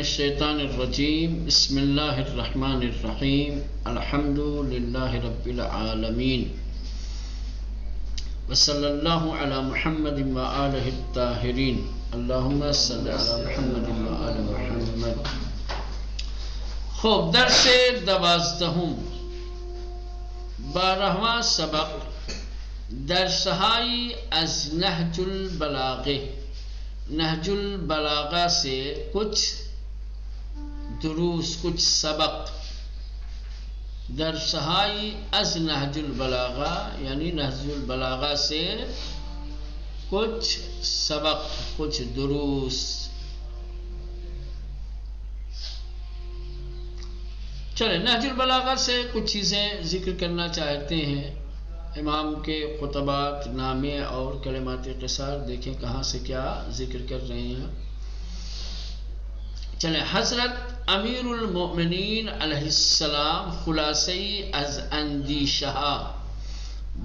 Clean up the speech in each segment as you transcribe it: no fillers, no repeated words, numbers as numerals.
الشیطان الرجیم بسم اللہ الرحمن الرحیم الحمد للہ رب العالمین وصلی اللہ علی محمد وآلہ الطاہرین اللہم صلی علی محمد وآل محمد. خوب، درس 12 12واں سبق درسہائی از نہج البلاغہ. نہج البلاغہ سے کچھ دروس، کچھ سبق. درسہائی از نہج البلاغہ یعنی نہج البلاغہ سے کچھ سبق، کچھ دروس. چلے نہج البلاغہ سے کچھ چیزیں ذکر کرنا چاہتے ہیں. امام کے خطبات نامے اور کلمات قصار دیکھیں کہاں سے کیا ذکر کر رہے ہیں. چلیں، حضرت امیر المؤمنین علیہ السلام خلاصی از اندیشہ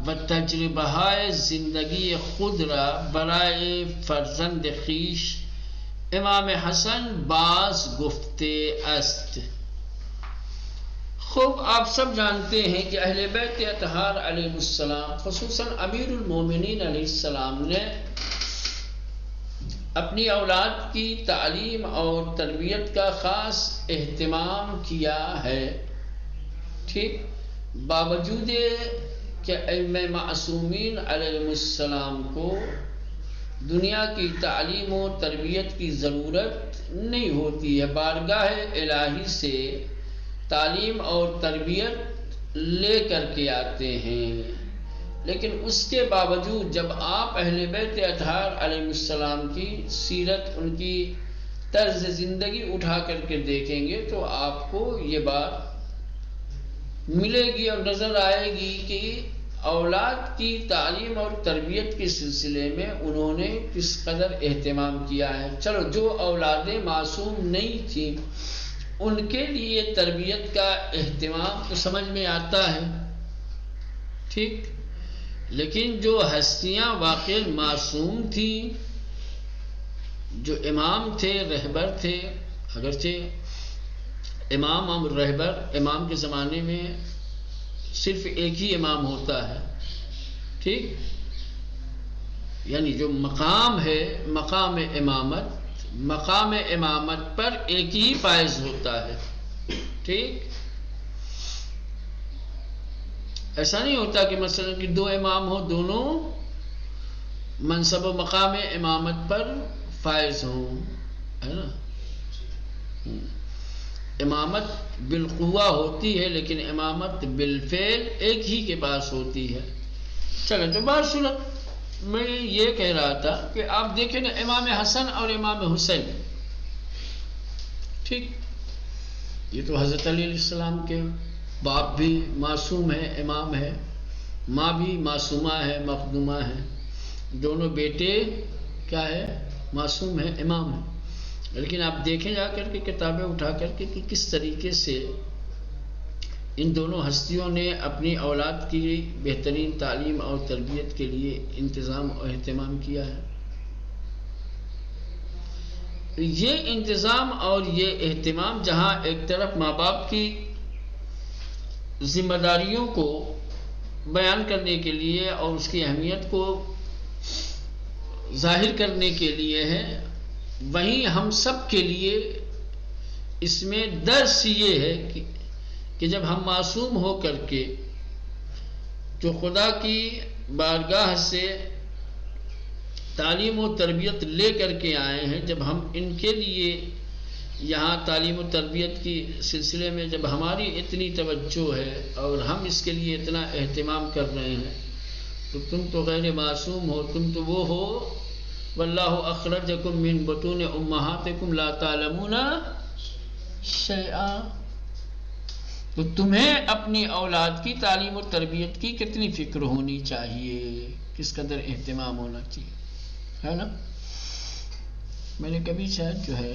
و تجربہ زندگی خود را برائے فرزند خویش امام حسن باز گفتے است. خوب، آپ سب جانتے ہیں کہ اہل بیت اطہار علیہ السلام، خصوصاً امیر المومنین علیہ السلام نے اپنی اولاد کی تعلیم اور تربیت کا خاص اہتمام کیا ہے. ٹھیک، باوجود کہ ائمہ معصومین علیہ السلام کو دنیا کی تعلیم و تربیت کی ضرورت نہیں ہوتی ہے، بارگاہ الہی سے تعلیم اور تربیت لے کر کے آتے ہیں. لیکن اس کے باوجود جب آپ اہل بیت اطہار علیہ السلام کی سیرت، ان کی طرز زندگی اٹھا کر کے دیکھیں گے تو آپ کو یہ بات ملے گی اور نظر آئے گی کہ اولاد کی تعلیم اور تربیت کے سلسلے میں انہوں نے کس قدر اہتمام کیا ہے. چلو، جو اولادیں معصوم نہیں تھیں ان کے لیے تربیت کا اہتمام تو سمجھ میں آتا ہے، ٹھیک، لیکن جو ہستیاں واقعی معصوم تھیں، جو امام تھے، رہبر تھے، اگرچہ امام اور رہبر، امام کے زمانے میں صرف ایک ہی امام ہوتا ہے، ٹھیک، یعنی جو مقام ہے، مقام امامت پر ایک ہی فائز ہوتا ہے. ٹھیک، ایسا نہیں ہوتا کہ مثلا کہ دو امام ہو، دونوں منصب و مقام امامت پر فائز ہوں، ہے نا. امامت بالقوہ ہوتی ہے لیکن امامت بالفعل ایک ہی کے پاس ہوتی ہے. چلیں، تو بات صورت میں یہ کہہ رہا تھا کہ آپ دیکھیں نا امام حسن اور امام حسین، ٹھیک، یہ تو حضرت علی علیہ السلام کے باپ بھی معصوم ہے، امام ہے، ماں بھی معصومہ ہے، مخدومہ ہے، دونوں بیٹے کیا ہے، معصوم ہے، امام ہے. لیکن آپ دیکھیں جا کر کے کتابیں اٹھا کر کے کہ کس طریقے سے ان دونوں ہستیوں نے اپنی اولاد کی بہترین تعلیم اور تربیت کے لیے انتظام اور اہتمام کیا ہے. یہ انتظام اور یہ اہتمام جہاں ایک طرف ماں باپ کی ذمہ داریوں کو بیان کرنے کے لیے اور اس کی اہمیت کو ظاہر کرنے کے لیے ہے، وہیں ہم سب کے لیے اس میں درس یہ ہے کہ جب ہم معصوم ہو کر کے جو خدا کی بارگاہ سے تعلیم و تربیت لے کر کے آئے ہیں، جب ہم ان کے لیے یہاں تعلیم و تربیت کی سلسلے میں جب ہماری اتنی توجہ ہے اور ہم اس کے لیے اتنا اہتمام کر رہے ہیں، تو تم تو غیر معصوم ہو، تم تو وہ ہو واللہ اخرجکم من بطون امہاتکم لا تعلمون شیئا. تو تمہیں اپنی اولاد کی تعلیم و تربیت کی کتنی فکر ہونی چاہیے، کس قدر اہتمام ہونا چاہیے، ہے نا. میں نے کبھی شاید جو ہے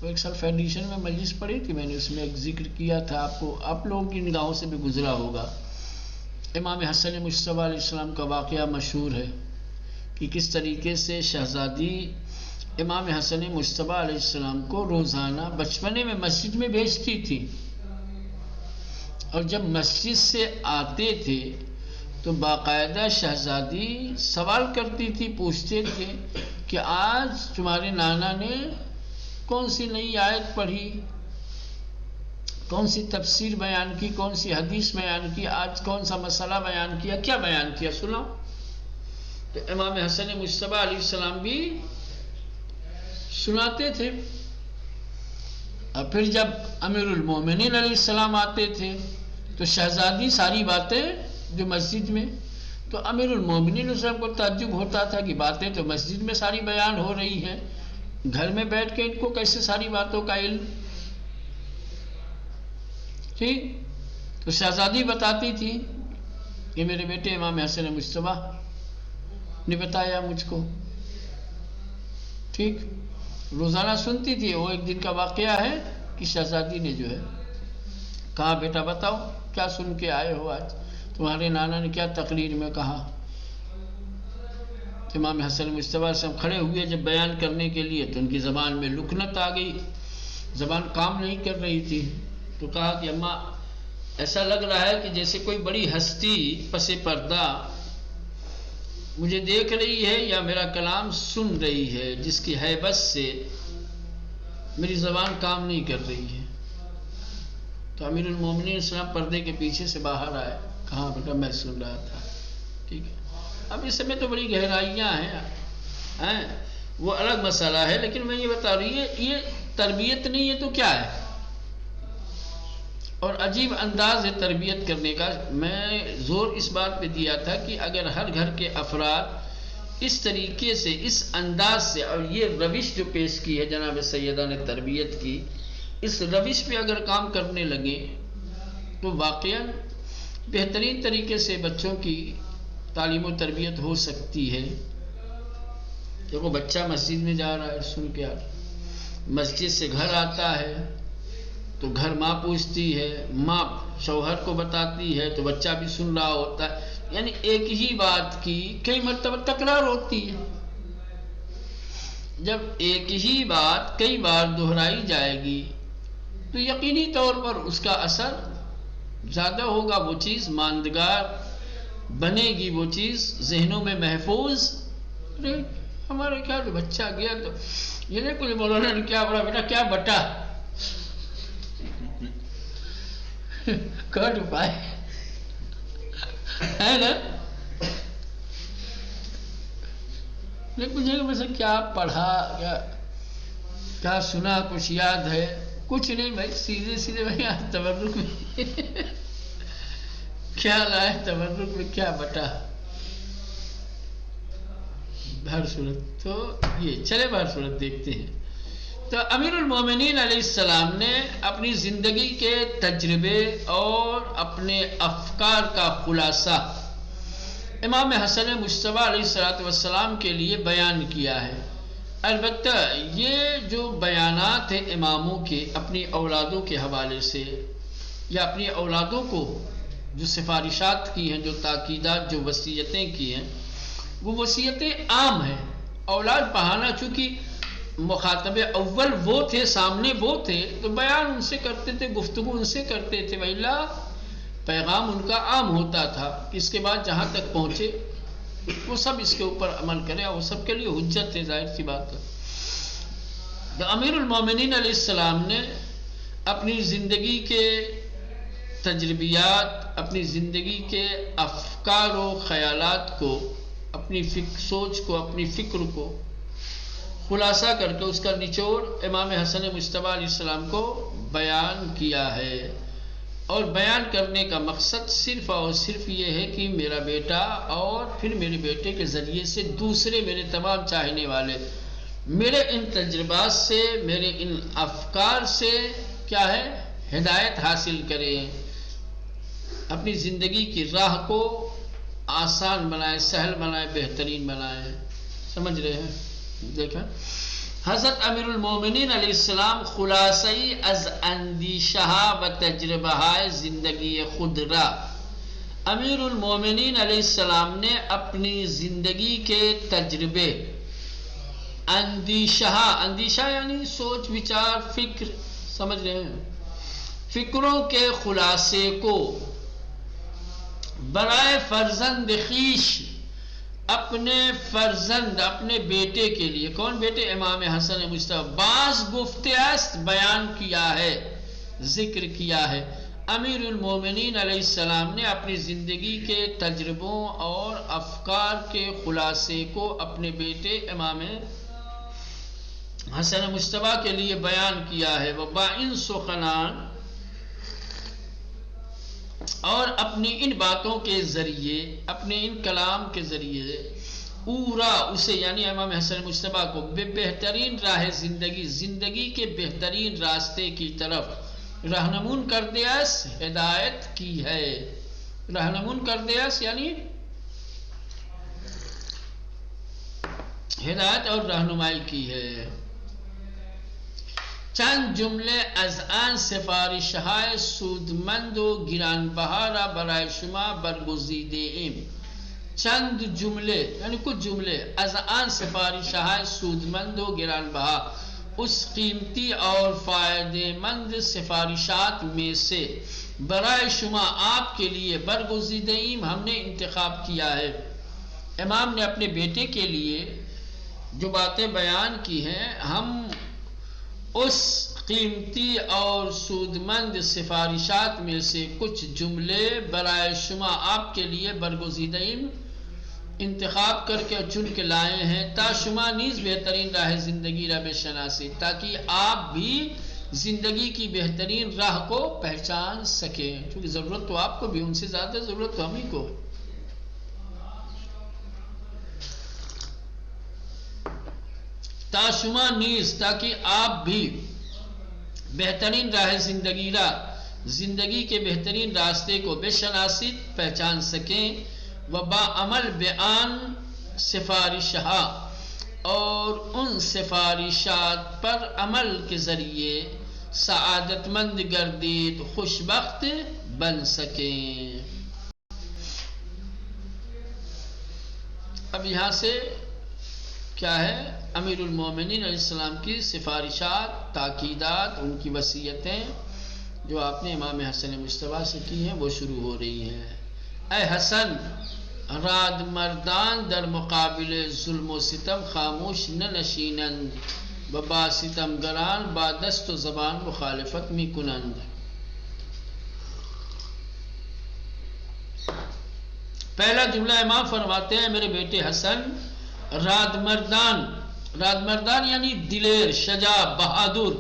ایک سال فیڈریشن میں مجلس پڑھی تھی، میں نے اس میں ایک ذکر کیا تھا، آپ لوگوں کی نگاہوں سے بھی گزرا ہوگا. امام حسن مجتبیٰ علیہ السلام کا واقعہ مشہور ہے کہ کس طریقے سے شہزادی امام حسن مجتبیٰ علیہ السلام کو روزانہ بچپنے میں مسجد میں بھیجتی تھی، اور جب مسجد سے آتے تھے تو باقاعدہ شہزادی سوال کرتی تھی، پوچھتے تھے کہ آج تمہارے نانا نے کون سی نئی آیت پڑھی، کون سی تفسیر بیان کی، کون سی حدیث بیان کی، آج کون سا مسئلہ بیان کیا، کیا بیان کیا، سنا؟ تو امام حسن مجتبیٰ علیہ السلام بھی سناتے تھے۔ اور پھر جب امیر المومنین علیہ السلام آتے تھے تو شہزادی ساری باتیں جو مسجد میں، تو امیر المومنین علیہ السلام کو تعجب ہوتا تھا کہ باتیں تو مسجد میں ساری بیان ہو رہی ہیں، گھر میں بیٹھ کے ان کو کیسے ساری باتوں کا علم؟ ٹھیک، تو شہزادی بتاتی تھی کہ میرے بیٹے امام حسن مجتبیٰ نے بتایا مجھ کو، ٹھیک، روزانہ سنتی تھی۔ وہ ایک دن کا واقعہ ہے کہ شہزادی نے جو ہے کہا، بیٹا بتاؤ کیا سن کے آئے ہو آج، تمہارے نانا نے کیا تقریر میں کہا؟ امام حسن مجتبیٰ سے کھڑے ہوئے جب بیان کرنے کے لیے تو ان کی زبان میں لکنت آ گئی، زبان کام نہیں کر رہی تھی، تو کہا کہ اماں ایسا لگ رہا ہے کہ جیسے کوئی بڑی ہستی پس پردہ مجھے دیکھ رہی ہے یا میرا کلام سن رہی ہے، جس کی ہیبت سے میری زبان کام نہیں کر رہی ہے۔ تو امیر المومنین اسلام پردے کے پیچھے سے باہر آئے، کہاں بیٹا میں سن رہا تھا، ٹھیک ہے۔ اب اس میں تو بڑی گہرائیاں ہیں، وہ الگ مسئلہ ہے، لیکن میں یہ بتا رہی ہے یہ تربیت نہیں ہے تو کیا ہے؟ اور عجیب انداز ہے تربیت کرنے کا۔ میں زور اس بات پہ دیا تھا کہ اگر ہر گھر کے افراد اس طریقے سے، اس انداز سے، اور یہ روش جو پیش کی ہے جناب سیدہ نے تربیت کی، اس روش پہ اگر کام کرنے لگے تو واقعاً بہترین طریقے سے بچوں کی تعلیم و تربیت ہو سکتی ہے۔ دیکھو بچہ مسجد میں جا رہا ہے، سن کے آ رہا، مسجد سے گھر آتا ہے تو گھر ماں پوچھتی ہے، ماں شوہر کو بتاتی ہے تو بچہ بھی سن رہا ہوتا ہے، یعنی ایک ہی بات کی کئی مرتبہ تکرار ہوتی ہے۔ جب ایک ہی بات کئی بار دہرائی جائے گی تو یقینی طور پر اس کا اثر زیادہ ہوگا، وہ چیز ماندگار بنے گی، وہ چیز ذہنوں میں محفوظ رہے گی۔ ہمارے کیا تو بچہ گیا تو یہ نہیں کوئی مولانا نے کیا بولا، بیٹا کیا بٹا کٹ پائے ہے نا، پوچھیں گے کیا پڑھا، کیا سنا، کچھ یاد ہے؟ کچھ نہیں بھائی، سیدھے سیدھے بھائی آج تبرک میں کیا لائے، تبرک میں کیا بٹا، بہر صورت تو یہ چلے، بہر صورت دیکھتے ہیں۔ تو امیر المومنین علیہ السلام نے اپنی زندگی کے تجربے اور اپنے افکار کا خلاصہ امام حسن مجتبیٰ علیہ السلام کے لیے بیان کیا ہے۔ البتہ یہ جو بیانات ہیں اماموں کے اپنی اولادوں کے حوالے سے، یا اپنی اولادوں کو جو سفارشات کی ہیں، جو تاکیدات، جو وصیتیں کی ہیں، وہ وصیتیں عام ہیں۔ اولاد پڑھانا چونکہ مخاطب اول وہ تھے، سامنے وہ تھے، تو بیان ان سے کرتے تھے، گفتگو ان سے کرتے تھے، وَإِلَّا پیغام ان کا عام ہوتا تھا۔ اس کے بعد جہاں تک پہنچے وہ سب اس کے اوپر عمل کرے، اور وہ سب کے لیے حجت ہے، ظاہر سی بات ہے۔ تو امیر المومنین علیہ السلام نے اپنی زندگی کے تجربیات، اپنی زندگی کے افکار و خیالات کو، اپنی سوچ کو، اپنی فکر کو خلاصہ کر کے اس کا نچوڑ امام حسن مجتبیٰ علیہ السلام کو بیان کیا ہے۔ اور بیان کرنے کا مقصد صرف اور صرف یہ ہے کہ میرا بیٹا اور پھر میرے بیٹے کے ذریعے سے دوسرے میرے تمام چاہنے والے میرے ان تجربات سے، میرے ان افکار سے کیا ہے، ہدایت حاصل کریں، اپنی زندگی کی راہ کو آسان بنائیں، سہل بنائیں، بہترین بنائیں۔ سمجھ رہے ہیں؟ دیکھیں حضرت امیر المومنین علیہ السلام خلاصی از اندیشہ و تجربہ زندگی خود را، امیر المومنین علیہ السلام نے اپنی زندگی کے تجربے، اندیشہ یعنی سوچ وچار فکر، سمجھ رہے ہیں، فکروں کے خلاصے کو برائے فرزند خویش، اپنے فرزند اپنے بیٹے کے لیے. کون بیٹے؟ امام حسن مجتبی. بعض گفتے است بیان کیا ہے، ذکر کیا ہے. امیر المومنین علیہ السلام نے اپنی زندگی کے تجربوں اور افکار کے خلاصے کو اپنے بیٹے امام حسن مجتبی کے لیے بیان کیا ہے. وَبَعِن سُخَنان، اور اپنی ان باتوں کے ذریعے، اپنے ان کلام کے ذریعے اورا اسے یعنی امام حسن مجتبی کو بہترین راہ زندگی کے بہترین راستے کی طرف رہنمون کر دیا، ہدایت کی ہے. رہنمون کر دیا یعنی ہدایت اور رہنمائی کی ہے. چند جملے از آن سفارش‌های سودمند و گرانبها را برای شما برگزیده ایم. چند جملے یعنی کچھ جملے از آن سفارش‌های سودمند و گرانبها، اس قیمتی اور فائدہ مند سفارشات میں سے برائے شما آپ کے لیے برگزیده ایم، ہم نے انتخاب کیا ہے. امام نے اپنے بیٹے کے لیے جو باتیں بیان کی ہیں، ہم اس قیمتی اور سودمند سفارشات میں سے کچھ جملے برائے شما آپ کے لیے برگزیدہ انتخاب کر کے چن کے لائے ہیں، تا شما نیز بہترین راہ زندگی را بشناسی، تاکہ آپ بھی زندگی کی بہترین راہ کو پہچان سکیں. چونکہ ضرورت تو آپ کو بھی، ان سے زیادہ ضرورت تو ہم ہی کو ہے. تا شما نیز، تاکہ آپ بھی بہترین راہ زندگی کے بہترین راستے کو بشناسید، پہچان سکیں. وبا عمل بیان سفارشہا، اور ان سفارشات پر عمل کے ذریعے سعادت مند گردید، خوشبخت بن سکیں. اب یہاں سے کیا ہے؟ امیر المومنین علیہ السلام کی سفارشات، تاکیدات، ان کی وصیتیں جو آپ نے امام حسن مجتبی سے کی ہیں وہ شروع ہو رہی ہیں. اے حسن، راد مردان در مقابل ظلم و ستم خاموش نہ نشینند، با ستمگران با دست و زبان مخالفت می کنند. پہلا جملہ امام فرماتے ہیں، میرے بیٹے حسن، راد مردان یعنی دلیر، شجاع، بہادر،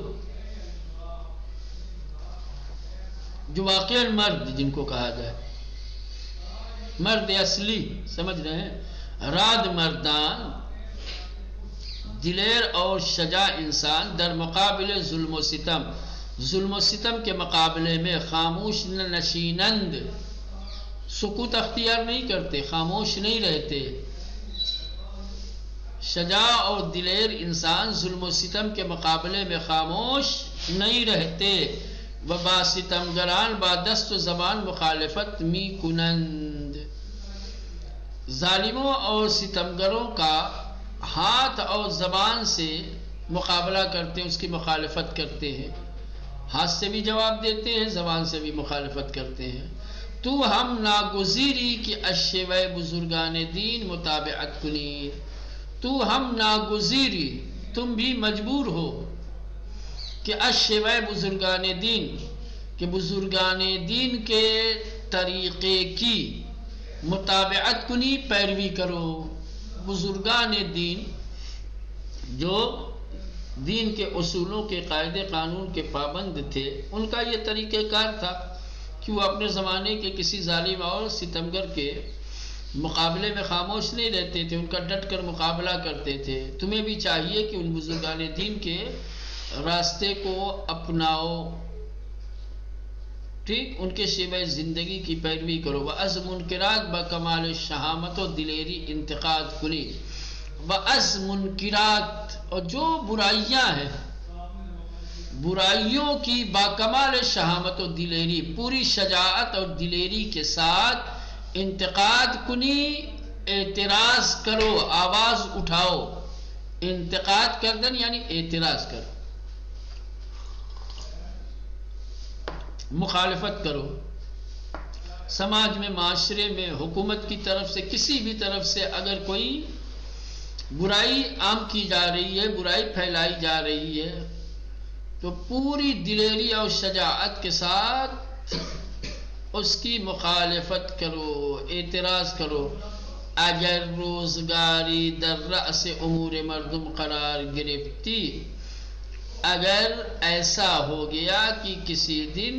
جو واقعی مرد جن کو کہا جائے، مرد اصلی، سمجھ رہے ہیں. راد مردان دلیر اور شجاع انسان، در مقابل ظلم و ستم کے مقابلے میں خاموش نہ نشینند، سکوت اختیار نہیں کرتے، خاموش نہیں رہتے. شجاع اور دلیر انسان ظلم و ستم کے مقابلے میں خاموش نہیں رہتے. وبا ستمگران با دست و زبان مخالفت می کنند، ظالموں اور ستمگروں کا ہاتھ اور زبان سے مقابلہ کرتے ہیں، اس کی مخالفت کرتے ہیں. ہاتھ سے بھی جواب دیتے ہیں، زبان سے بھی مخالفت کرتے ہیں. تو ہم ناگزیری کہ اشیوہ بزرگان دین متابعت کنی، تو ہم ناگزیری، تم بھی مجبور ہو کہ اشیوہ بزرگان دین، کہ بزرگان دین کے طریقے کی متابعت کنی، پیروی کرو. بزرگان دین جو دین کے اصولوں کے قاعدے قانون کے پابند تھے، ان کا یہ طریقہ کار تھا کہ وہ اپنے زمانے کے کسی ظالم اور ستمگر کے مقابلے میں خاموش نہیں رہتے تھے، ان کا ڈٹ کر مقابلہ کرتے تھے. تمہیں بھی چاہیے کہ ان بزرگان دین کے راستے کو اپناؤ، ٹھیک، ان کے شیوہ زندگی کی پیروی کرو. وَأَز منکرات بکمال شہامت و دلیری انتقاد کنی. وَأَز منکرات، اور جو برائیاں ہیں، برائیوں کی باکمال شہامت و دلیری، پوری شجاعت اور دلیری کے ساتھ انتقاد کنی، اعتراض کرو، آواز اٹھاؤ. انتقاد کردن یعنی اعتراض کر، مخالفت کرو، سماج میں، معاشرے میں، حکومت کی طرف سے، کسی بھی طرف سے اگر کوئی برائی عام کی جا رہی ہے، برائی پھیلائی جا رہی ہے، تو پوری دلیری اور شجاعت کے ساتھ اس کی مخالفت کرو، اعتراض کرو۔ اگر روزگاری در رأس امور مردم قرار گرفتی، اگر ایسا ہو گیا کہ کسی دن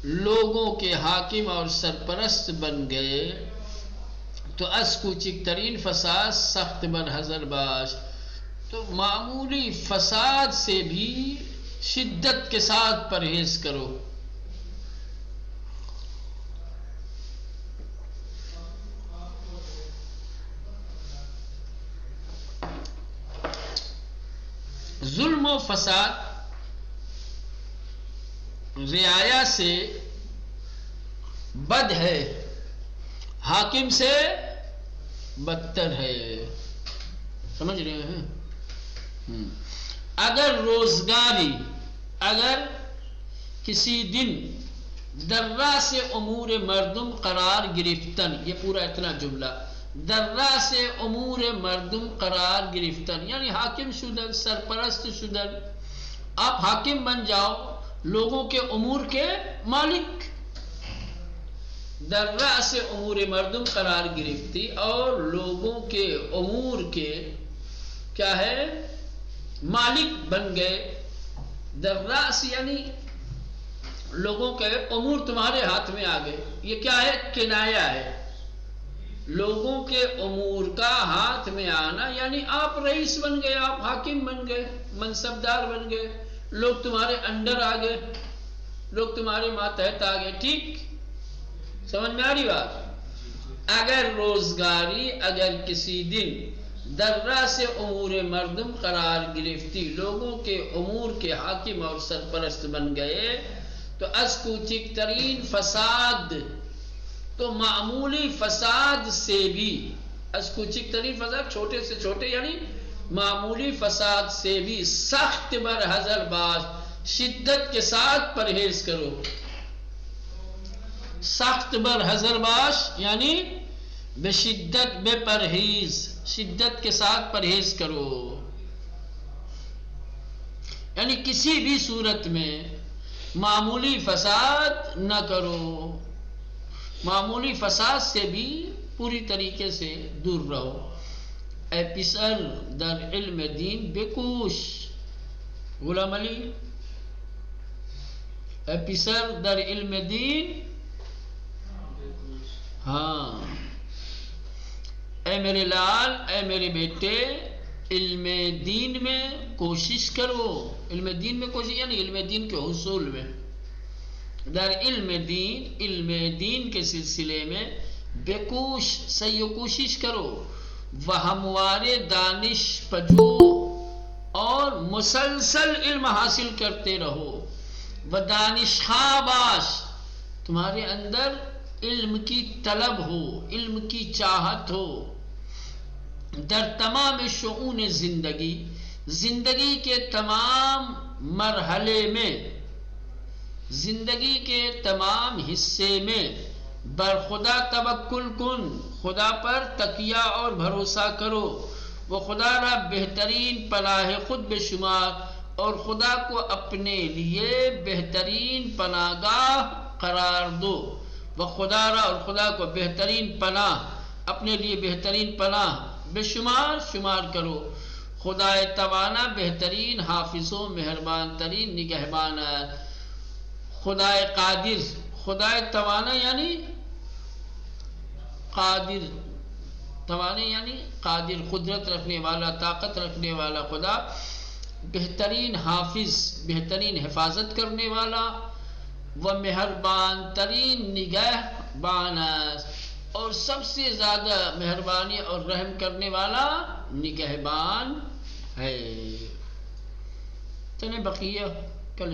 لوگوں کے حاکم اور سرپرست بن گئے، تو از کوچک ترین فساد سخت برحذر باش، تو معمولی فساد سے بھی شدت کے ساتھ پرہیز کرو۔ ظلم و فساد رعایا سے بد ہے، حاکم سے بدتر ہے، سمجھ رہے ہیں؟ اگر روزگاری، اگر کسی دن درہ سے امور مردم قرار گرفتن، یہ پورا اتنا جملہ، درہ سے امور مردم قرار گرفتن یعنی حاکم شدن، سرپرست شدن، آپ حاکم بن جاؤ، لوگوں کے امور کے مالک، در رأس امور مردم قرار گرفتی، اور لوگوں کے امور کے کیا ہے، مالک بن گئے۔ در رأس یعنی لوگوں کے امور تمہارے ہاتھ میں آ گئے، یہ کیا ہے، کنایا ہے۔ لوگوں کے امور کا ہاتھ میں آنا یعنی آپ رئیس بن گئے، آپ حاکم بن گئے، منصبدار بن گئے، لوگ تمہارے انڈر آ گئے، لوگ تمہارے ماتحت آ گئے، ٹھیک؟ سمجھ میں آ رہی بات؟ اگر روزگاری، اگر کسی دن درہ سے امور مردم قرار گرفتی، لوگوں کے امور کے حاکم اور سرپرست بن گئے، تو از کوچک ترین فساد، تو معمولی فساد سے بھی، از کوچک ترین فساد چھوٹے سے چھوٹے یعنی معمولی فساد سے بھی سخت برحذر باش، شدت کے ساتھ پرہیز کرو۔ سخت برحذر باش یعنی بشدت، بے پرہیز، شدت کے ساتھ پرہیز کرو، یعنی کسی بھی صورت میں معمولی فساد نہ کرو، معمولی فساد سے بھی پوری طریقے سے دور رہو۔ اے پسر در علم دین بکوش، غلام علی، اے پسر در علم دین، ہاں، اے میرے لال، اے میرے بیٹے، علم دین میں کوشش کرو۔ علم دین میں کوشش یعنی علم دین کے حصول میں، در علم دین، علم دین کے سلسلے میں بےکوش، صحیح کوشش کرو، وہ ہموارے دانش پجو، اور مسلسل علم حاصل کرتے رہو، وہ دانش خواہ باش، تمہارے اندر علم کی طلب ہو، علم کی چاہت ہو، در تمام شؤون زندگی، زندگی کے تمام مرحلے میں، زندگی کے تمام حصے میں، بر خدا توکل کن، خدا پر تکیہ اور بھروسہ کرو، وہ خدا را بہترین پناہ خود بے شمار، اور خدا کو اپنے لیے بہترین پناہ گاہ قرار دو، وہ خدا را، اور خدا کو بہترین پناہ، اپنے لیے بہترین پناہ بے شمار شمار کرو۔ خدا توانا بہترین حافظ و مہربان ترین نگہبان ہے۔ خدا قادر، خدا توانا یعنی قادر، توانا یعنی قادر، قدرت رکھنے والا، طاقت رکھنے والا خدا، بہترین حافظ، بہترین حفاظت کرنے والا، وہ مہربان ترین نگہبان ہے، اور سب سے زیادہ مہربانی اور رحم کرنے والا نگہبان ہے۔ چلیں بقیہ کل